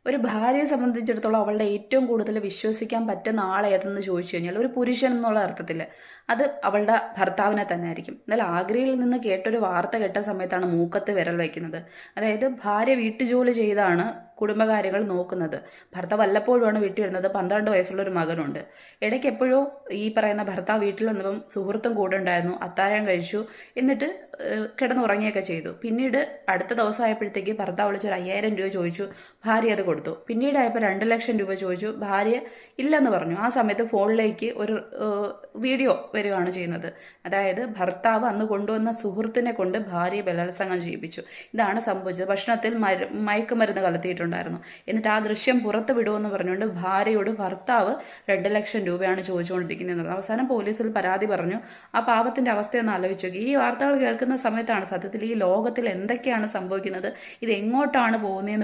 ഒരു ഭാര്യയെ സംബന്ധിച്ചിടത്തോളം അവളുടെ ഏറ്റവും കൂടുതൽ വിശ്വസിക്കാൻ പറ്റുന്ന ആൾ ഏതെന്ന് ചോദിച്ചു കഴിഞ്ഞാൽ ഒരു പുരുഷൻ എന്നുള്ള അർത്ഥത്തിൽ അത് അവളുടെ ഭർത്താവിനെ തന്നെ ആയിരിക്കും. എന്നാൽ ആഗ്രയിൽ നിന്ന് കേട്ടൊരു വാർത്ത കേട്ട സമയത്താണ് മൂക്കത്ത് വിരൽ വയ്ക്കുന്നത്. അതായത് ഭാര്യ വീട്ടുജോലി ചെയ്താണ് കുടുംബകാര്യങ്ങൾ നോക്കുന്നത്. ഭർത്താവ് വല്ലപ്പോഴുമാണ് വീട്ടിൽ വരുന്നത്. 12 വയസ്സുള്ള ഒരു മകനുണ്ട്. ഇടയ്ക്ക് എപ്പോഴോ ഈ പറയുന്ന ഭർത്താവ് വീട്ടിൽ വന്നപ്പം സുഹൃത്തും കൂടെ ഉണ്ടായിരുന്നു. അത്താഴം കഴിച്ചു. എന്നിട്ട് കിടന്നുറങ്ങിയൊക്കെ ചെയ്തു. പിന്നീട് അടുത്ത ദിവസമായപ്പോഴത്തേക്ക് ഭർത്താവ് വിളിച്ചൊരു 5000 രൂപ ചോദിച്ചു. ഭാര്യ അത് കൊടുത്തു. പിന്നീട് ആയപ്പോൾ 2 ലക്ഷം രൂപ ചോദിച്ചു. ഭാര്യ ഇല്ലെന്ന് പറഞ്ഞു. ആ സമയത്ത് ഫോണിലേക്ക് ഒരു വീഡിയോ വരികയാണ് ചെയ്യുന്നത്. അതായത് ഭർത്താവ് അന്ന് കൊണ്ടുവന്ന സുഹൃത്തിനെ കൊണ്ട് ഭാര്യയെ ബലാത്സംഗം ചെയ്യിപ്പിച്ചു. ഇതാണ് സംഭവിച്ചത്. ഭക്ഷണത്തിൽ മയക്കുമരുന്ന് കലർത്തിയിട്ടുണ്ടായിരുന്നു. എന്നിട്ട് ആ ദൃശ്യം പുറത്ത് വിടുമെന്ന് പറഞ്ഞുകൊണ്ട് ഭാര്യയോട് ഭർത്താവ് 2 ലക്ഷം രൂപയാണ് ചോദിച്ചുകൊണ്ടിരിക്കുന്നത്. അവസാനം പോലീസിൽ പരാതി പറഞ്ഞു. ആ പാവത്തിന്റെ അവസ്ഥയൊന്ന് ആലോചിച്ചു നോക്കി. ഈ വാർത്തകൾ കേൾക്കുന്ന സമയത്താണ് സത്യത്തിൽ ഈ ലോകത്തിൽ എന്തൊക്കെയാണ് സംഭവിക്കുന്നത്, ഇത് എങ്ങോട്ടാണ് പോകുന്നതെന്ന്